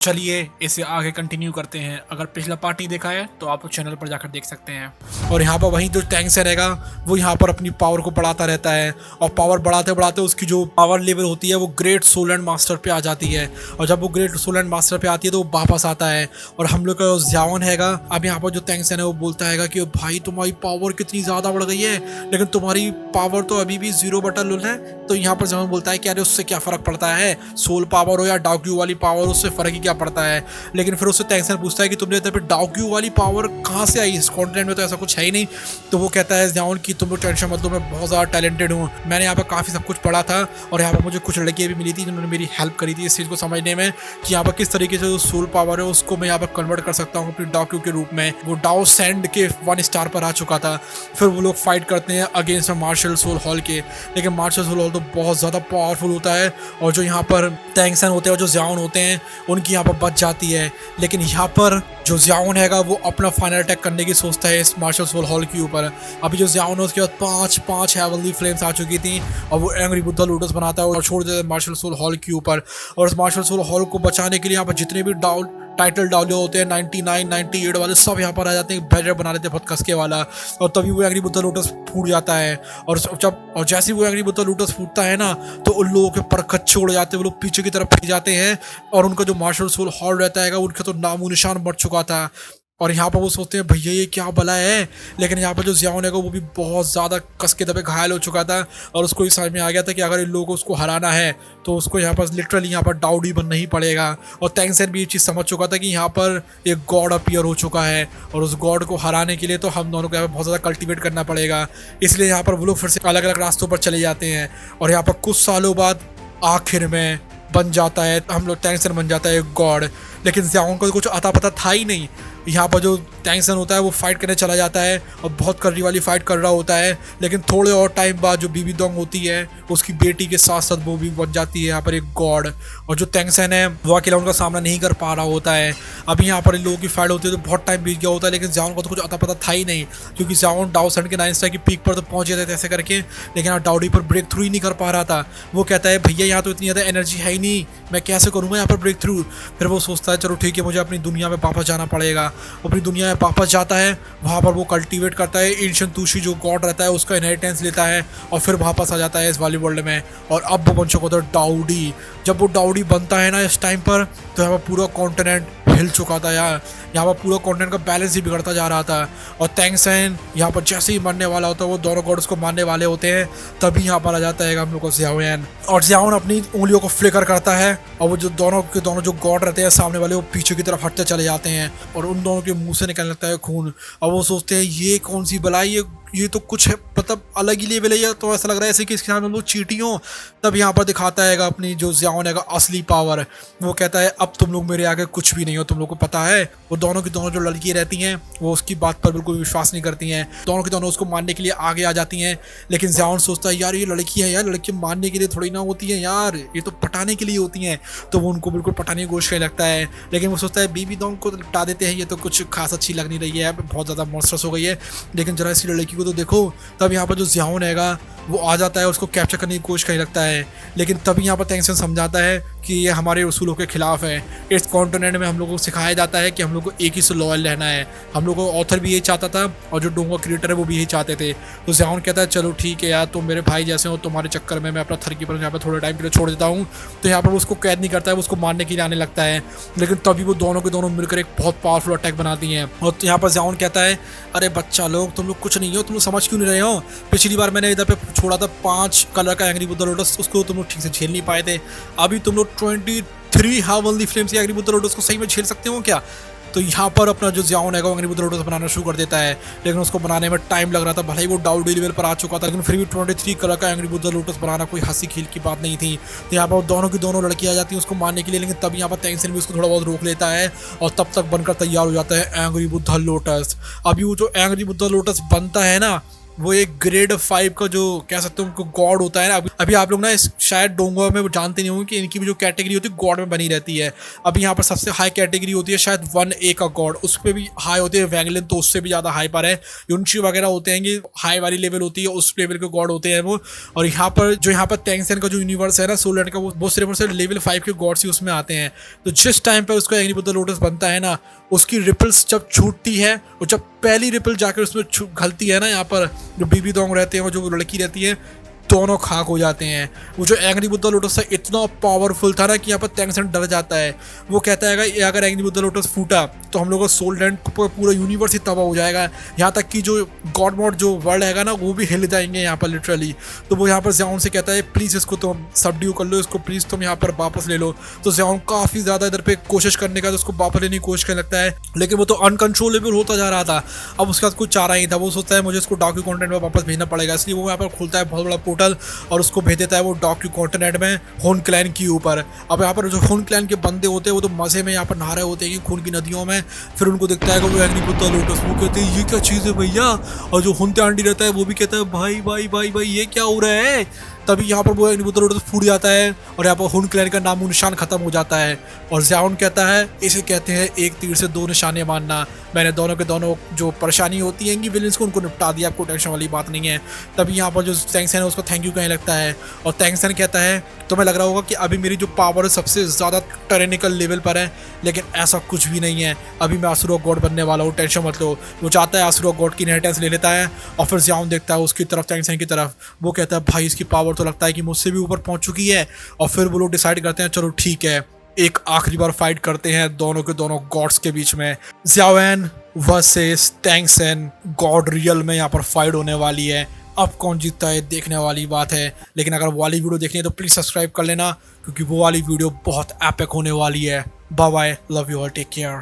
चलिए इसे आगे कंटिन्यू करते हैं। अगर पिछला पार्ट नहीं देखा है तो आप चैनल पर जाकर देख सकते हैं। और यहाँ पर वहीं जो टैंक से रहेगा वो यहाँ पर अपनी पावर को बढ़ाता रहता है और पावर बढ़ाते बढ़ाते उसकी जो पावर लेवल होती है वो ग्रेट सोलैंड मास्टर पे आ जाती है। और जब वो ग्रेट सोलैंड मास्टर पे आती है तो वो वापस आता है और हम लोग का ज़्याओन हैगा। अब यहाँ पर जो टैंक्स है वो बोलता है कि भाई तुम्हारी पावर कितनी ज़्यादा बढ़ गई है, लेकिन तुम्हारी पावर तो अभी भी 0 बटा लुल है। तो यहाँ पर ज़्याओन बोलता है कि अरे उससे क्या फ़र्क पड़ता है, सोल पावर हो या डाउक्यू वाली पावर, उससे फ़र्क ही क्या पड़ता है। लेकिन फिर उससे टैंक्सन पूछता है कि तुमने इधर पे डाउक्यू वाली पावर कहाँ से आई, इस कॉन्टिनेंट में तो ऐसा कुछ है ही नहीं। तो वो कहता है ज़्याओन कि तुम लोग टेंशन मत लो, मैं बहुत ज़्यादा टैलेंटेड हूँ, मैंने यहाँ पर काफ़ी सब कुछ पढ़ा था और यहाँ पर मुझे कुछ लड़कियाँ भी मिली थी जिन्होंने मेरी हेल्प करी थी इस चीज़ को समझने में कि यहाँ पर किस तरीके से जो सोल पावर है उसको मैं यहाँ पर कन्वर्ट कर सकता हूँ अपनी डाउक्यू के रूप में। वो डाउ सैंड के 1 स्टार पर आ चुका था। फिर वो लोग फाइट करते हैं अगेंस्ट मार्शल सोल हॉल के, लेकिन मार्शल सोल हॉल तो बहुत ज़्यादा पावरफुल होता है और जो यहाँ पर टैंक्सन होते हैं और जो ज़्याओन होते हैं उनकी यहाँ पर बच जाती है। लेकिन यहाँ पर जो ज़्याओन हैगा वो अपना फाइनल अटैक करने की सोचता है इस मार्शल सोल हॉल के ऊपर। अभी जो ज़्याओन है उसके बाद 5 हेवनली फ्लेम्स आ चुकी थी और वो एंग्री बुद्धा लोटस बनाता है और छोड़ देता है मार्शल सोल हॉल के ऊपर। और उस मार्शल सोल हॉल को बचाने के लिए यहाँ पर जितने भी टाइटल डाउले होते हैं 99, 98 वाले सब यहाँ पर आ जाते हैं, बैरियर बना लेते हैं बहुत कसके वाला। और तभी वो एंग्री बुद्धा लोटस फूट जाता है और जैसे ही वो एंग्री बुद्धा लोटस फूटता है ना तो उन लोगों के पर कच्चे उड़ जाते हैं, वो लोग पीछे की तरफ फिर जाते हैं और उनका जो मार्शल सोल हॉल रहता है उनका तो नामो निशान मर चुका था। और यहाँ पर वो सोचते हैं भैया ये क्या भला है। लेकिन यहाँ पर जो ज़्याओन है वो भी बहुत ज़्यादा कस के दबे घायल हो चुका था और उसको ये समझ में आ गया था कि अगर इन लोगों को उसको हराना है तो उसको यहाँ पर लिटरली यहाँ पर डाउडी बनना ही पड़ेगा। और टैंक्सन भी ये चीज़ समझ चुका था कि यहाँ पर एक गॉड अपीयर हो चुका है और उस गॉड को हराने के लिए तो हम दोनों को यहाँ पर बहुत ज़्यादा कल्टिवेट करना पड़ेगा। इसलिए यहाँ पर वो लोग फिर से अलग अलग रास्तों पर चले जाते हैं और यहाँ पर कुछ सालों बाद आखिर में बन जाता है हम लोग टैंक्सन बन जाता है एक गॉड। लेकिन ज़्याओन को कुछ अता पता था ही नहीं। यहाँ पर जो टैंक्सन होता है वो फाइट करने चला जाता है और बहुत करनी वाली फाइट कर रहा होता है। लेकिन थोड़े और टाइम बाद जो बीबी दोंग होती है उसकी बेटी के साथ साथ वो भी बन जाती है यहाँ पर एक गॉड। और जो टैंक्सन है वो अकेला उनका सामना नहीं कर पा रहा होता है। अभी यहाँ पर इन लोगों की फाइट होती है तो बहुत टाइम बीत गया होता है, लेकिन ज़्याओन को तो कुछ अता पता था ही नहीं क्योंकि ज़्याओन डाउ सैंड के 9 स्टार की पीक पर तो पहुँच गए थे ऐसे करके, लेकिन डाउडी पर ब्रेक थ्रू ही नहीं कर पा रहा था। वो कहता है भैया यहाँ तो इतनी ज़्यादा एनर्जी है ही नहीं, मैं कैसे करूँगा यहाँ पर ब्रेक थ्रू। फिर वो सोचता है चलो ठीक है मुझे अपनी दुनिया में वापस जाना पड़ेगा। अपनी दुनिया में वापस जाता है, वहाँ पर वो कल्टीवेट करता है एंशिएंट तुशी जो गॉड रहता है उसका इनहेरिटेंस लेता है और फिर वापस आ जाता है इस वाली वर्ल्ड में। और अब वो बन चुका था डाउडी। जब वो डाउडी बनता है ना इस टाइम पर तो यहाँ पर पूरा कॉन्टिनेंट हिल चुका था यार, यहाँ पर पूरा कॉन्टिनेंट का बैलेंस ही बिगड़ता जा रहा था। और टैंक्सन यहाँ पर जैसे ही मरने वाला होता है वो दोनों गॉड्स को मारने वाले होते हैं तभी यहाँ पर आ जाता है हम लोग को ज़्याओन। और ज़्याओन अपनी उंगलियों को फ्लिकर करता है और वो जो दोनों के दोनों जो गॉड रहते हैं सामने वाले वो पीछे की तरफ हटते चले जाते हैं और उन दोनों के मुंह से निकलने लगता है खून। और वो सोचते हैं ये कौन सी बलाई, ये तो कुछ है मतलब अलग ही लेवल है, तो ऐसा लग रहा है ऐसे कि इसके साथ हम लोग चीटी हों। तब यहाँ पर दिखाता है अपनी जो ज़्याओन है असली पावर। वो कहता है अब तुम लोग मेरे आगे कुछ भी नहीं हो, तुम लोग को पता है। वो दोनों की दोनों जो लड़की रहती हैं वो उसकी बात पर बिल्कुल विश्वास नहीं करती हैं, दोनों की दोनों उसको मारने के लिए आगे आ जाती हैं। लेकिन ज़्याओन सोचता है यार ये लड़की है यार, लड़की मारने के लिए थोड़ी ना होती है यार, ये तो पटाने के लिए होती हैं। तो वो उनको बिल्कुल पटाने की कोशिश करने लगता है। लेकिन वो सोचता है बीबी दोंग को लटा देते हैं, ये तो कुछ खास अच्छी लग नहीं रही है, बहुत ज़्यादा मॉन्स्टरस हो गई है, लेकिन जरा इसी लड़की को तो देखो। तब यहाँ पर जो ज़्याओन हैगा वो आ जाता है, उसको कैप्चर करने की कोशिश करने लगता है। लेकिन तभी यहाँ पर टैंक्सन समझाता है कि ये हमारे उसूलों के खिलाफ है। इस कॉन्टिनेंट में हम लोगों को सिखाया जाता है कि हम लोग को एक ही से लॉयल रहना है। हम लोग को ऑथर भी यही चाहता था और जो डोंगा क्रिएटर है वो भी यही चाहते थे। तो ज़्याओन कहता है चलो ठीक है यार, तुम मेरे भाई जैसे हो, तुम्हारे चक्कर में मैं अपना थरकीपर यहाँ पर थोड़े टाइम के लिए छोड़ देता हूँ। तो यहाँ पर उसको कैद नहीं करता है, उसको मारने के लिए आने लगता है। लेकिन तभी वो दोनों के दोनों मिलकर एक बहुत पावरफुल अटैक बनाती हैं। और यहाँ पर ज़्याओन कहता है अरे बच्चा लोग, तुम लोग कुछ नहीं हो, तुम लोग समझ क्यों नहीं रहे हो। पिछली बार मैंने इधर पे छोड़ा था 5 कलर का एंग्री बुद्धा लोटस, उसको तुम लोग ठीक से झेल नहीं पाए थे। अभी तुम लोग 23 हेवनली फ्लेम्स या एंग्री बुद्धा लोटस को सही में झेल सकते हो क्या। तो यहाँ पर अपना जो ज़्याओन है वो एंग्री बुद्धा लोटस बनाना शुरू कर देता है। लेकिन उसको बनाने में टाइम लग रहा था, भले ही वो डाउडी लेवल पर आ चुका था, लेकिन फिर भी 23 कलर का एंग्री बुद्धा लोटस बनाना कोई हंसी खेल की बात नहीं थी। तो यहाँ पर दोनों की दोनों लड़की आ जाती है उसको मारने के लिए, लेकिन तब यहाँ पर टैंक्सन भी उसको थोड़ा बहुत रोक लेता है और तब तक बनकर तैयार हो जाता है एंग्री बुद्धा लोटस। अभी वो जो एंग्री बुद्धा लोटस बनता है ना वो एक ग्रेड 5 का जो कह सकते हो उनको गॉड होता है ना। अभी आप लोग ना शायद डोंगो में वो जानते नहीं होंगे कि इनकी भी जो कैटेगरी होती है गॉड में बनी रहती है। अभी यहाँ पर सबसे हाई कैटेगरी होती है शायद 1A का गॉड, उस पर भी हाई होती है। वैंगलिन तो उससे भी ज़्यादा हाई पर है। यूनची वगैरह होते हैं, ये हाई वाली लेवल होती है, उस लेवल के गॉड होते हैं वो। और यहाँ पर टैंक्सन का जो यूनिवर्स है ना सोल लैंड का, वो सिर्फ और सिर्फ लेवल 5 के गॉड्स ही उसमें आते हैं। तो जिस टाइम पर उसका एग्नी बुद्ध लोटस बनता है ना, उसकी रिपल्स जब छूटती है और जब पहली रिपल जाकर उसमें घलती है ना, यहाँ पर जो बीबी दोंग रहते हैं और जो लड़की रहती है, दोनों खाक हो जाते हैं। वो जो एग्नी बुद्ध लोटस था इतना पावरफुल था ना कि यहाँ पर टैंक्सन डर जाता है। वो कहता है कि अगर एग्नी बुद्ध लोटस फूटा तो हम लोग का सोल लैंड पूरा यूनिवर्स ही तबाह हो जाएगा, यहाँ तक कि जो गॉड मॉड जो वर्ल्ड हैगा ना वो भी हिल जाएंगे यहाँ पर लिटरली। तो वो यहाँ पर ज़्याओन से कहता है प्लीज़ इसको तुम सबड्यू कर लो, इसको प्लीज़ तुम यहाँ पर वापस ले लो। तो ज़्याओन काफ़ी ज़्यादा इधर पे कोशिश करने का, तो उसको वापस लेने की कोशिश करने लगता है, लेकिन वो तो अनकंट्रोलेबल होता जा रहा था। अब उसके बाद कुछ चारा ही था। वो सोचता है मुझे इसको डॉक्यू कॉन्टिनेंट में वापस भेजना पड़ेगा, इसलिए वो यहाँ पर खुलता है बहुत बड़ा पोर्टल और उसको भेज देता है वो डॉक्यू कॉन्टिनेंट में खून क्लैन के ऊपर। अब यहाँ पर जो खून क्लैन के बंदे होते हैं वो तो मजे में यहाँ पर नहा रहे होते हैं खून की नदियों में। फिर उनको दिखता है कि वो एग्नी बुद्ध लोटस, वो कहते हैं ये क्या चीज़ है भैया। और जो हुनते आंटी रहता है वो भी कहता है भाई भाई भाई भाई ये क्या हो रहा है। तभी यहाँ पर वो एग्नी बुद्ध लोटस फूट जाता है और यहाँ पर हुन क्लैन का नामो निशान खत्म हो जाता है। और ज़्याओन कहता है इसे कहते हैं एक तीर से दो निशाने मारना। मैंने दोनों के दोनों जो परेशानी होती है विलेंस को उनको निपटा दिया, आपको टेंशन वाली बात नहीं है। तभी यहाँ पर जो टैंक्सन है उसको थैंक यू कहने लगता है और टैंक्सन कहता है तुम्हें लग रहा होगा कि अभी मेरी जो पावर है सबसे ज़्यादा टेरेनिकल लेवल पर है, लेकिन ऐसा कुछ भी नहीं है। अभी मैं आसुरो गॉड बनने वाला हूँ, टेंशन मत लो। वो चाहता है आसुरो गॉड की इनहेरिटेंस ले लेता है और फिर ज़्याओन देखता है उसकी तरफ, टैंक्सन की तरफ। वो कहता है भाई इसकी पावर तो लगता है कि मुझसे भी ऊपर पहुँच चुकी है। और फिर वो लोग डिसाइड करते हैं चलो ठीक है एक आखिरी बार फाइट करते हैं दोनों के दोनों गॉड्स के बीच में। ज़्याओन वर्सेस टैंक्सन गॉड रियल में यहाँ पर फाइट होने वाली है। अब कौन जीतता है देखने वाली बात है, लेकिन अगर वो वाली वीडियो देखनी है तो प्लीज़ सब्सक्राइब कर लेना क्योंकि वो वाली वीडियो बहुत एपिक होने वाली है। Bye bye, love you all, take care.